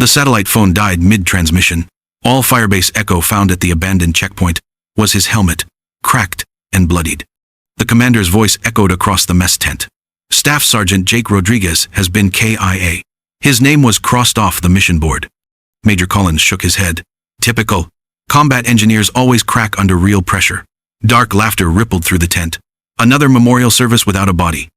The satellite phone died mid-transmission. All Firebase Echo found at the abandoned checkpoint was his helmet, cracked and bloodied. The commander's voice echoed across the mess tent. Staff Sergeant Jake Rodriguez has been KIA. His name was crossed off the mission board. Major Collins shook his head. Typical. Combat engineers always crack under real pressure. Dark laughter rippled through the tent. Another memorial service without a body.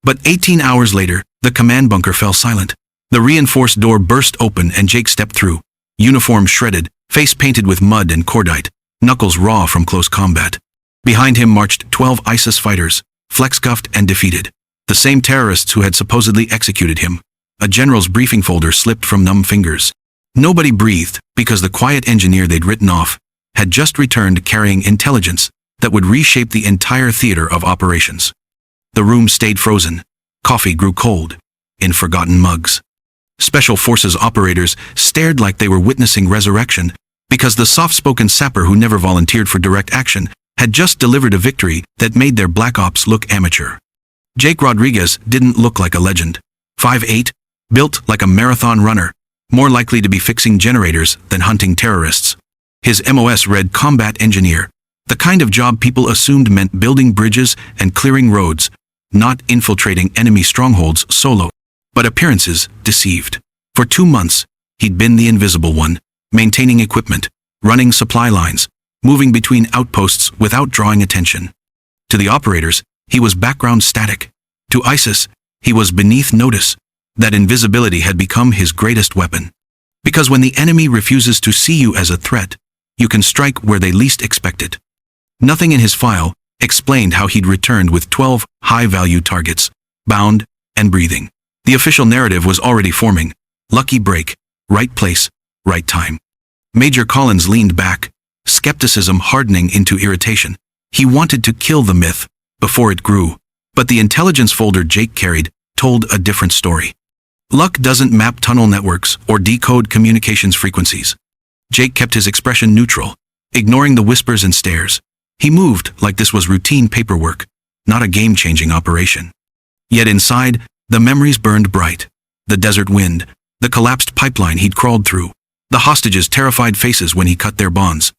But 18 hours later, the command bunker fell silent. The reinforced door burst open and Jake stepped through. Uniform shredded, face painted with mud and cordite, knuckles raw from close combat. Behind him marched 12 ISIS fighters, flex-cuffed and defeated. The same terrorists who had supposedly executed him. A general's briefing folder slipped from numb fingers. Nobody breathed because the quiet engineer they'd written off had just returned carrying intelligence that would reshape the entire theater of operations. The room stayed frozen. Coffee grew cold in forgotten mugs. Special Forces operators stared like they were witnessing resurrection because the soft-spoken sapper who never volunteered for direct action had just delivered a victory that made their black ops look amateur. Jake Rodriguez didn't look like a legend. 5'8", built like a marathon runner, more likely to be fixing generators than hunting terrorists. His MOS read combat engineer, the kind of job people assumed meant building bridges and clearing roads, not infiltrating enemy strongholds solo. But appearances deceived. For 2 months, he'd been the invisible one, maintaining equipment, running supply lines, moving between outposts without drawing attention. To the operators, he was background static. To ISIS, he was beneath notice. That invisibility had become his greatest weapon. Because when the enemy refuses to see you as a threat, you can strike where they least expect it. Nothing in his file explained how he'd returned with 12 high-value targets, bound and breathing. The official narrative was already forming. Lucky break, right place, right time. Major Collins leaned back, skepticism hardening into irritation. He wanted to kill the myth before it grew. But the intelligence folder Jake carried told a different story. Luck doesn't map tunnel networks or decode communications frequencies. Jake kept his expression neutral, ignoring the whispers and stares. He moved like this was routine paperwork, not a game-changing operation. Yet inside, the memories burned bright. The desert wind, the collapsed pipeline he'd crawled through, the hostages' terrified faces when he cut their bonds.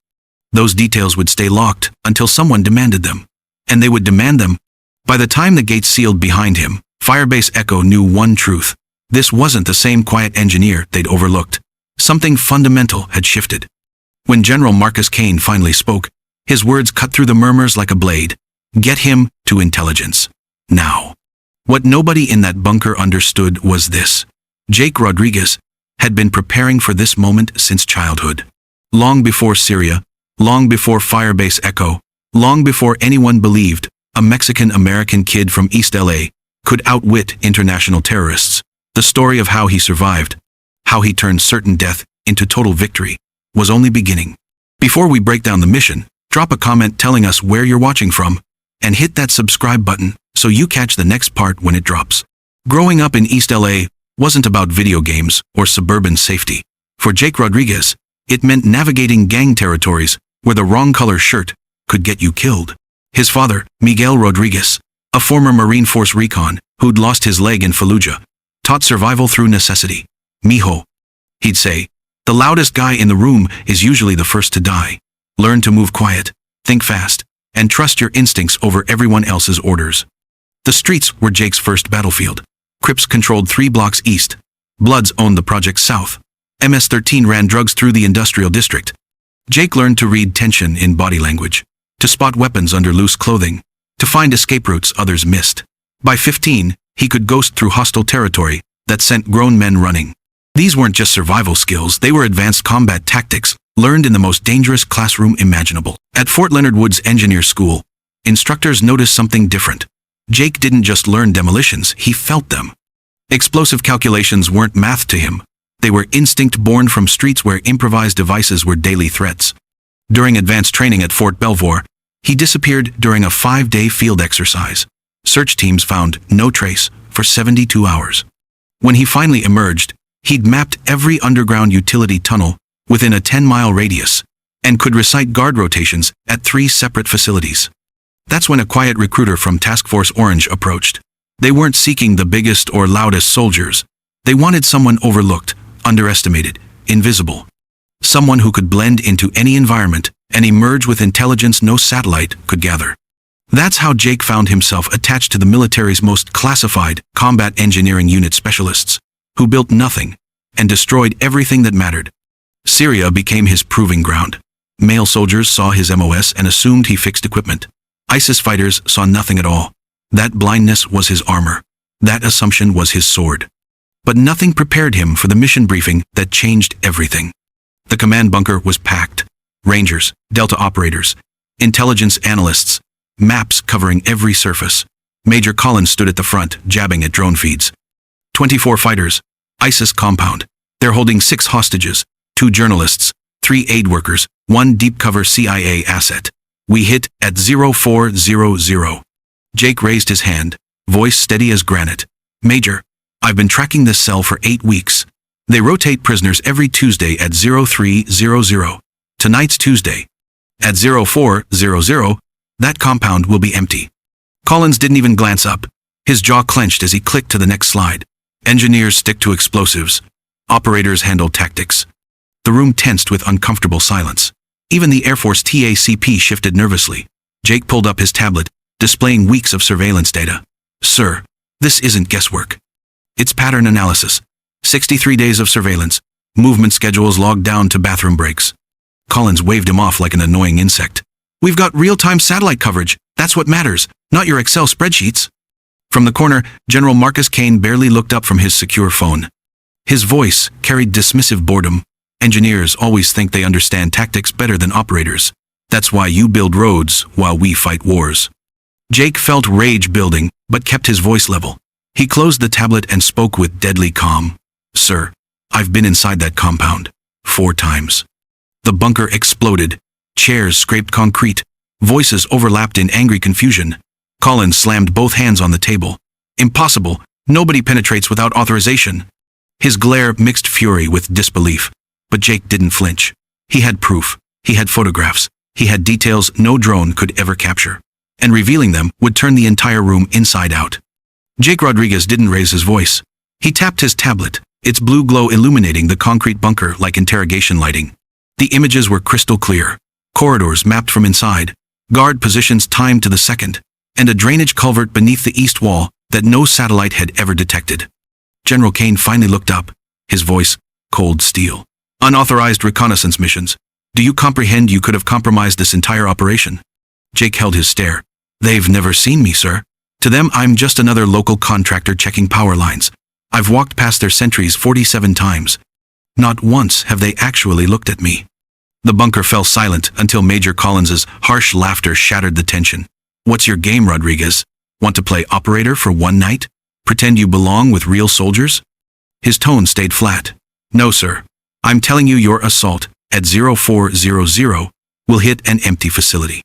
Those details would stay locked until someone demanded them. And they would demand them. By the time the gates sealed behind him, Firebase Echo knew one truth. This wasn't the same quiet engineer they'd overlooked. Something fundamental had shifted. When General Marcus Kane finally spoke, his words cut through the murmurs like a blade. Get him to intelligence. Now. What nobody in that bunker understood was this. Jake Rodriguez had been preparing for this moment since childhood. Long before Syria, long before Firebase Echo, long before anyone believed a Mexican-American kid from East LA could outwit international terrorists. The story of how he survived, how he turned certain death into total victory, was only beginning. Before we break down the mission, drop a comment telling us where you're watching from, and hit that subscribe button so you catch the next part when it drops. Growing up in East LA wasn't about video games or suburban safety. For Jake Rodriguez, it meant navigating gang territories where the wrong color shirt could get you killed. His father, Miguel Rodriguez, a former Marine Force recon who'd lost his leg in Fallujah, taught survival through necessity. Mijo, he'd say, the loudest guy in the room is usually the first to die. Learn to move quiet, think fast, and trust your instincts over everyone else's orders. The streets were Jake's first battlefield. Crips controlled 3 blocks east. Bloods owned the project south. MS-13 ran drugs through the industrial district. Jake learned to read tension in body language, to spot weapons under loose clothing, to find escape routes others missed. By 15, he could ghost through hostile territory that sent grown men running. These weren't just survival skills, they were advanced combat tactics, learned in the most dangerous classroom imaginable. At Fort Leonard Wood's engineer school, instructors noticed something different. Jake didn't just learn demolitions, he felt them. Explosive calculations weren't math to him. They were instinct born from streets where improvised devices were daily threats. During advanced training at Fort Belvoir, he disappeared during a 5-day field exercise. Search teams found no trace for 72 hours. When he finally emerged, he'd mapped every underground utility tunnel within a 10-mile radius and could recite guard rotations at 3 separate facilities. That's when a quiet recruiter from Task Force Orange approached. They weren't seeking the biggest or loudest soldiers. They wanted someone overlooked, underestimated, invisible. Someone who could blend into any environment and emerge with intelligence no satellite could gather. That's how Jake found himself attached to the military's most classified combat engineering unit specialists, who built nothing and destroyed everything that mattered. Syria became his proving ground. Male soldiers saw his MOS and assumed he fixed equipment. ISIS fighters saw nothing at all. That blindness was his armor. That assumption was his sword. But nothing prepared him for the mission briefing that changed everything. The command bunker was packed. Rangers, Delta operators, intelligence analysts, maps covering every surface. Major Collins stood at the front, jabbing at drone feeds. 24 fighters, ISIS compound. They're holding 6 hostages, 2 journalists, 3 aid workers, 1 deep cover CIA asset. We hit at 0400. Jake raised his hand, voice steady as granite. Major, I've been tracking this cell for 8 weeks. They rotate prisoners every Tuesday at 0300. Tonight's Tuesday. At 0400, that compound will be empty. Collins didn't even glance up. His jaw clenched as he clicked to the next slide. Engineers stick to explosives. Operators handle tactics. The room tensed with uncomfortable silence. Even the Air Force TACP shifted nervously. Jake pulled up his tablet, displaying weeks of surveillance data. Sir, this isn't guesswork. It's pattern analysis. 63 days of surveillance. Movement schedules logged down to bathroom breaks. Collins waved him off like an annoying insect. We've got real-time satellite coverage. That's what matters, not your Excel spreadsheets. From the corner, General Marcus Kane barely looked up from his secure phone. His voice carried dismissive boredom. Engineers always think they understand tactics better than operators. That's why you build roads while we fight wars. Jake felt rage building, but kept his voice level. He closed the tablet and spoke with deadly calm. Sir, I've been inside that compound 4 times. The bunker exploded. Chairs scraped concrete. Voices overlapped in angry confusion. Collins slammed both hands on the table. Impossible. Nobody penetrates without authorization. His glare mixed fury with disbelief. But Jake didn't flinch. He had proof. He had photographs. He had details no drone could ever capture. And revealing them would turn the entire room inside out. Jake Rodriguez didn't raise his voice. He tapped his tablet, its blue glow illuminating the concrete bunker like interrogation lighting. The images were crystal clear. Corridors mapped from inside, guard positions timed to the second, and a drainage culvert beneath the east wall that no satellite had ever detected. General Kane finally looked up, his voice cold steel. Unauthorized reconnaissance missions. Do you comprehend you could have compromised this entire operation? Jake held his stare. They've never seen me, sir. To them, I'm just another local contractor checking power lines. I've walked past their sentries 47 times. Not once have they actually looked at me. The bunker fell silent until Major Collins's harsh laughter shattered the tension. What's your game, Rodriguez? Want to play operator for one night? Pretend you belong with real soldiers? His tone stayed flat. No, sir. I'm telling you your assault at 0400 will hit an empty facility.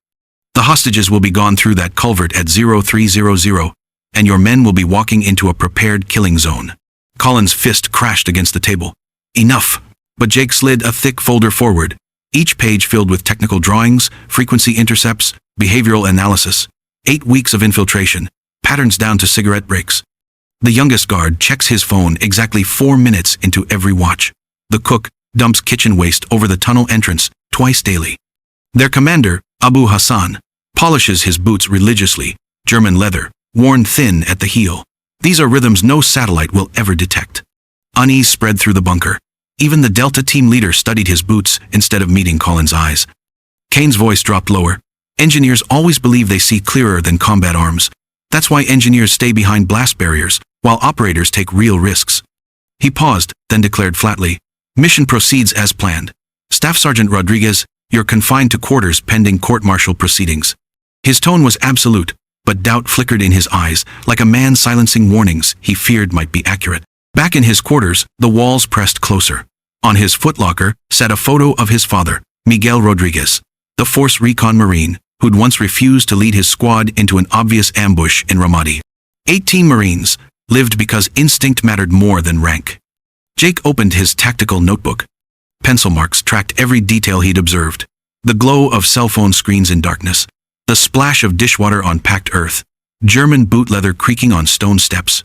The hostages will be gone through that culvert at 0300, and your men will be walking into a prepared killing zone. Collins' fist crashed against the table. Enough. But Jake slid a thick folder forward, each page filled with technical drawings, frequency intercepts, behavioral analysis. 8 weeks of infiltration, patterns down to cigarette breaks. The youngest guard checks his phone exactly 4 minutes into every watch. The cook dumps kitchen waste over the tunnel entrance twice daily. Their commander, Abu Hassan, polishes his boots religiously, German leather, worn thin at the heel. These are rhythms no satellite will ever detect. Unease spread through the bunker. Even the Delta team leader studied his boots instead of meeting Collins' eyes. Kane's voice dropped lower. Engineers always believe they see clearer than combat arms. That's why engineers stay behind blast barriers, while operators take real risks. He paused, then declared flatly, Mission proceeds as planned. Staff Sergeant Rodriguez, you're confined to quarters pending court-martial proceedings. His tone was absolute, but doubt flickered in his eyes, like a man silencing warnings he feared might be accurate. Back in his quarters, the walls pressed closer. On his footlocker sat a photo of his father, Miguel Rodriguez, the Force Recon Marine, who'd once refused to lead his squad into an obvious ambush in Ramadi. 18 Marines lived because instinct mattered more than rank. Jake opened his tactical notebook. Pencil marks tracked every detail he'd observed. The glow of cell phone screens in darkness, the splash of dishwater on packed earth, German boot leather creaking on stone steps.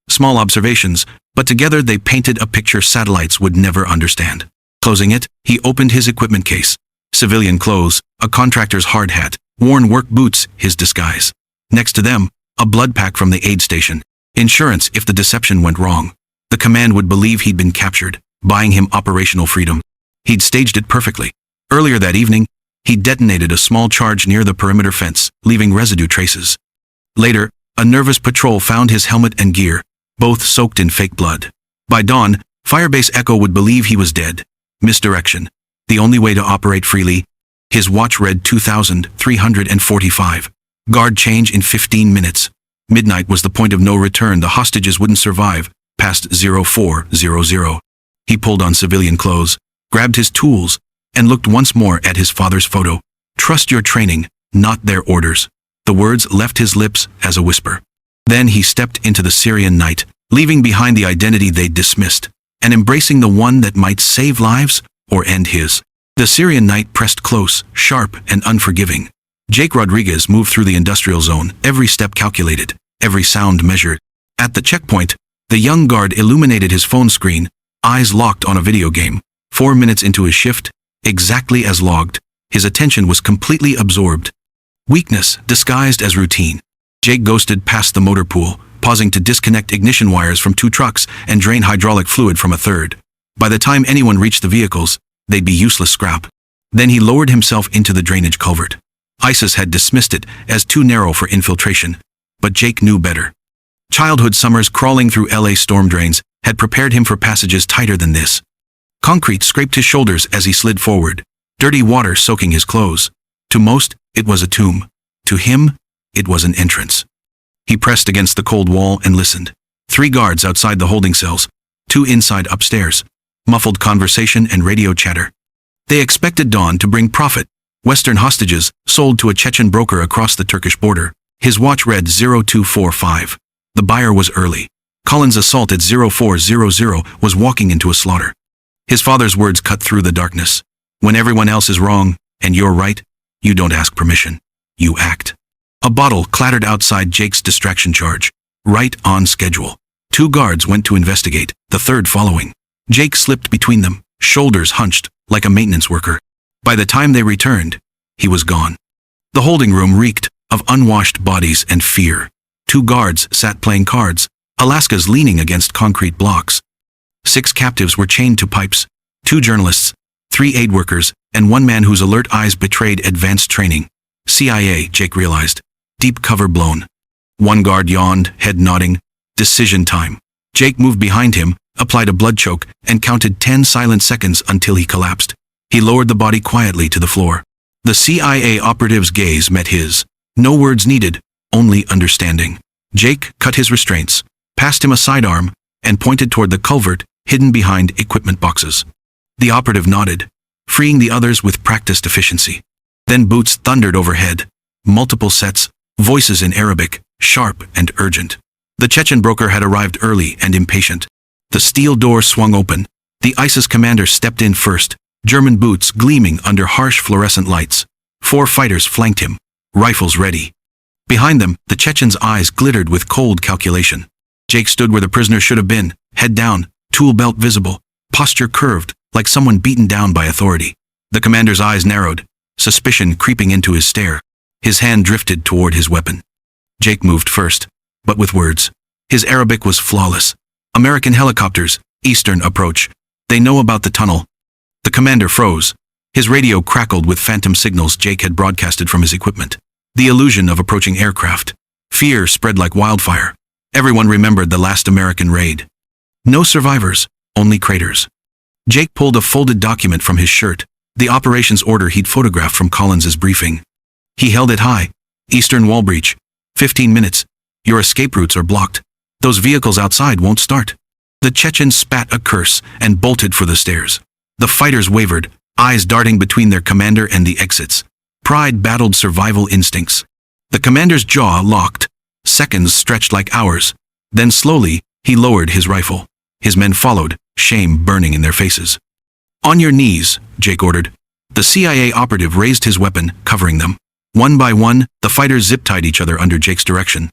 Small observations, But together they painted a picture satellites would never understand. Closing it, he opened his equipment case. Civilian clothes, a contractor's hard hat, worn work boots, his disguise. Next to them, a blood pack from the aid station. Insurance if the deception went wrong. The command would believe he'd been captured, buying him operational freedom. He'd staged it perfectly. Earlier that evening, he detonated a small charge near the perimeter fence, leaving residue traces. Later, a nervous patrol found his helmet and gear, both soaked in fake blood. By dawn, Firebase Echo would believe he was dead. Misdirection. The only way to operate freely. His watch read 2,345. Guard change in 15 minutes. Midnight was the point of no return. The hostages wouldn't survive past 0400. He pulled on civilian clothes, grabbed his tools, and looked once more at his father's photo. Trust your training, not their orders. The words left his lips as a whisper. Then he stepped into the Syrian night, leaving behind the identity they'd dismissed, and embracing the one that might save lives or end his. The Syrian night pressed close, sharp, and unforgiving. Jake Rodriguez moved through the industrial zone, every step calculated, every sound measured. At the checkpoint, the young guard illuminated his phone screen, eyes locked on a video game. 4 minutes into his shift, exactly as logged, his attention was completely absorbed. Weakness disguised as routine. Jake ghosted past the motor pool, pausing to disconnect ignition wires from 2 trucks and drain hydraulic fluid from a third. By the time anyone reached the vehicles, they'd be useless scrap. Then he lowered himself into the drainage culvert. ISIS had dismissed it as too narrow for infiltration, but Jake knew better. Childhood summers crawling through LA storm drains had prepared him for passages tighter than this. Concrete scraped his shoulders as he slid forward, dirty water soaking his clothes. To most, it was a tomb. To him, it was an entrance. He pressed against the cold wall and listened. 3 guards outside the holding cells, 2 inside upstairs. Muffled conversation and radio chatter. They expected dawn to bring profit. Western hostages, sold to a Chechen broker across the Turkish border. His watch read 0245. The buyer was early. Collins' assault at 0400 was walking into a slaughter. His father's words cut through the darkness. When everyone else is wrong, and you're right, you don't ask permission. You act. A bottle clattered outside Jake's distraction charge. Right on schedule. 2 guards went to investigate, the third following. Jake slipped between them, shoulders hunched, like a maintenance worker. By the time they returned, he was gone. The holding room reeked of unwashed bodies and fear. 2 guards sat playing cards, Alaska's leaning against concrete blocks. 6 captives were chained to pipes, 2 journalists, 3 aid workers, and 1 man whose alert eyes betrayed advanced training. CIA, Jake realized. Deep cover blown. 1 guard yawned, head nodding. Decision time. Jake moved behind him, applied a blood choke, and counted 10 silent seconds until he collapsed. He lowered the body quietly to the floor. The CIA operative's gaze met his. No words needed, only understanding. Jake cut his restraints, passed him a sidearm, and pointed toward the culvert hidden behind equipment boxes. The operative nodded, freeing the others with practiced efficiency. Then boots thundered overhead. Multiple sets, voices in Arabic, sharp and urgent. The Chechen broker had arrived early and impatient. The steel door swung open. The ISIS commander stepped in first, German boots gleaming under harsh fluorescent lights. 4 fighters flanked him, rifles ready. Behind them, the Chechen's eyes glittered with cold calculation. Jake stood where the prisoner should have been, head down, tool belt visible, posture curved, like someone beaten down by authority. The commander's eyes narrowed, suspicion creeping into his stare. His hand drifted toward his weapon. Jake moved first, but with words. His Arabic was flawless. American helicopters, eastern approach. They know about the tunnel. The commander froze. His radio crackled with phantom signals Jake had broadcasted from his equipment. The illusion of approaching aircraft. Fear spread like wildfire. Everyone remembered the last American raid. No survivors, only craters. Jake pulled a folded document from his shirt, the operations order he'd photographed from Collins's briefing. He held it high. Eastern wall breach. 15 minutes. Your escape routes are blocked. Those vehicles outside won't start. The Chechen spat a curse and bolted for the stairs. The fighters wavered, eyes darting between their commander and the exits. Pride battled survival instincts. The commander's jaw locked. Seconds stretched like hours. Then slowly, he lowered his rifle. His men followed, shame burning in their faces. On your knees, Jake ordered. The CIA operative raised his weapon, covering them. One by one, the fighters zip-tied each other under Jake's direction.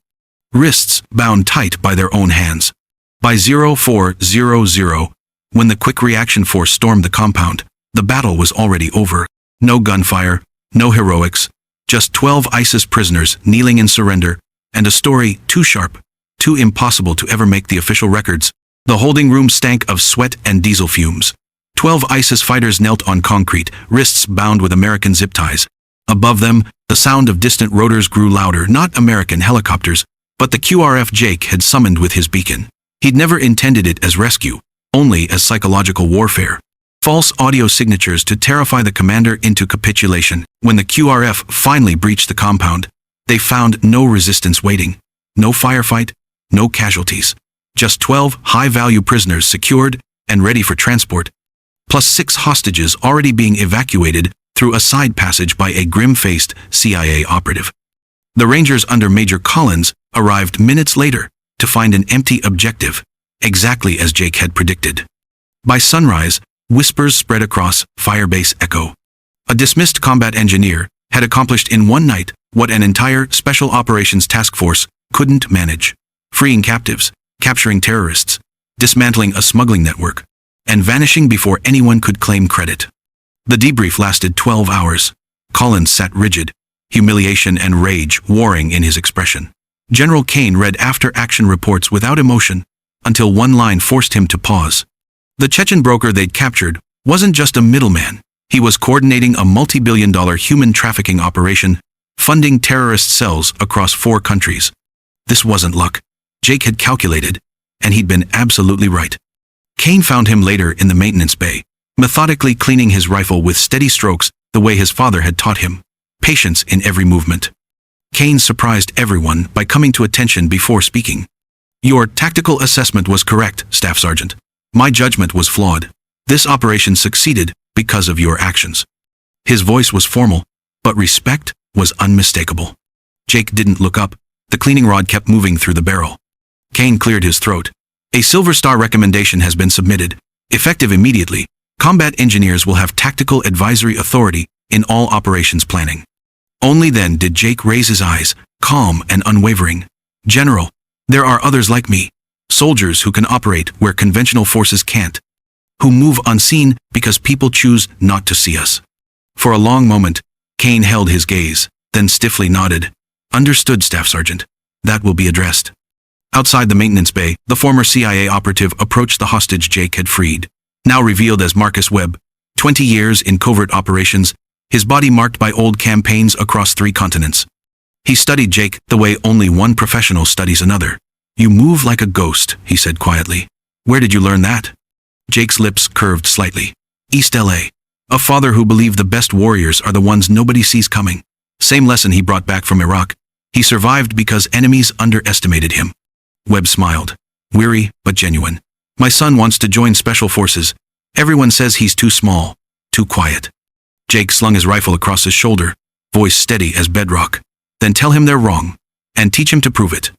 Wrists bound tight by their own hands. By 0400, when the quick reaction force stormed the compound, the battle was already over. No gunfire, no heroics, just 12 ISIS prisoners kneeling in surrender, and a story too sharp, too impossible to ever make the official records. The holding room stank of sweat and diesel fumes. 12 ISIS fighters knelt on concrete, wrists bound with American zip ties. Above them, the sound of distant rotors grew louder, not American helicopters, but the QRF Jake had summoned with his beacon. He'd never intended it as rescue, only as psychological warfare. False audio signatures to terrify the commander into capitulation. When the QRF finally breached the compound, they found no resistance waiting, no firefight, no casualties. Just 12 high-value prisoners secured and ready for transport, plus 6 hostages already being evacuated through a side passage by a grim-faced CIA operative. The Rangers under Major Collins arrived minutes later to find an empty objective, exactly as Jake had predicted. By sunrise, whispers spread across Firebase Echo. A dismissed combat engineer had accomplished in one night what an entire Special Operations Task Force couldn't manage: freeing captives, capturing terrorists, dismantling a smuggling network, and vanishing before anyone could claim credit. The debrief lasted 12 hours. Collins sat rigid, humiliation and rage warring in his expression. General Kane read after-action reports without emotion, until one line forced him to pause. The Chechen broker they'd captured wasn't just a middleman. He was coordinating a multi-billion-dollar human trafficking operation, funding terrorist cells across 4 countries. This wasn't luck. Jake had calculated, and he'd been absolutely right. Kane found him later in the maintenance bay, methodically cleaning his rifle with steady strokes the way his father had taught him, patience in every movement. Kane surprised everyone by coming to attention before speaking. "Your tactical assessment was correct, Staff Sergeant. My judgment was flawed. This operation succeeded because of your actions." His voice was formal, but respect was unmistakable. Jake didn't look up. The cleaning rod kept moving through the barrel. Kane cleared his throat. "A Silver Star recommendation has been submitted. Effective immediately, combat engineers will have tactical advisory authority in all operations planning." Only then did Jake raise his eyes, calm and unwavering. "General, there are others like me. Soldiers who can operate where conventional forces can't. Who move unseen because people choose not to see us." For a long moment, Kane held his gaze, then stiffly nodded. "Understood, Staff Sergeant. That will be addressed." Outside the maintenance bay, the former CIA operative approached the hostage Jake had freed. Now revealed as Marcus Webb, 20 years in covert operations, his body marked by old campaigns across 3 continents. He studied Jake the way only one professional studies another. "You move like a ghost," he said quietly. "Where did you learn that?" Jake's lips curved slightly. "East LA. A father who believed the best warriors are the ones nobody sees coming. Same lesson he brought back from Iraq. He survived because enemies underestimated him." Webb smiled, weary but genuine. "My son wants to join Special Forces. Everyone says he's too small, too quiet." Jake slung his rifle across his shoulder, voice steady as bedrock. "Then tell him they're wrong, and teach him to prove it."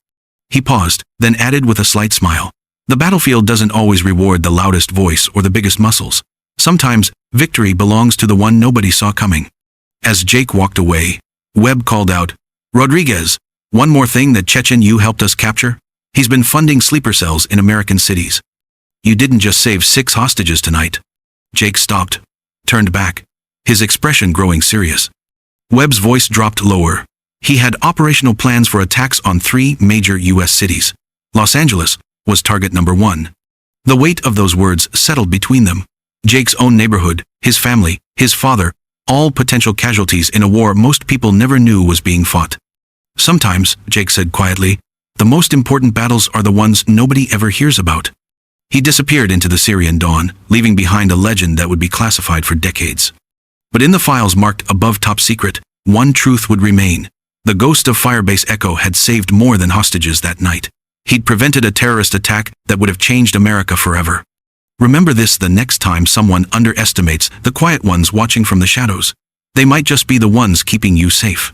He paused, then added with a slight smile, "The battlefield doesn't always reward the loudest voice or the biggest muscles. Sometimes, victory belongs to the one nobody saw coming." As Jake walked away, Webb called out, "Rodriguez, one more thing that Chechen you helped us capture? He's been funding sleeper cells in American cities. You didn't just save 6 hostages tonight." Jake stopped, turned back, his expression growing serious. Webb's voice dropped lower. He had operational plans for attacks on 3 major U.S. cities. Los Angeles was target number 1. The weight of those words settled between them. Jake's own neighborhood, his family, his father, all potential casualties in a war most people never knew was being fought. "Sometimes," Jake said quietly, "the most important battles are the ones nobody ever hears about." He disappeared into the Syrian dawn, leaving behind a legend that would be classified for decades. But in the files marked above top secret, one truth would remain. The ghost of Firebase Echo had saved more than hostages that night. He'd prevented a terrorist attack that would have changed America forever. Remember this the next time someone underestimates the quiet ones watching from the shadows. They might just be the ones keeping you safe.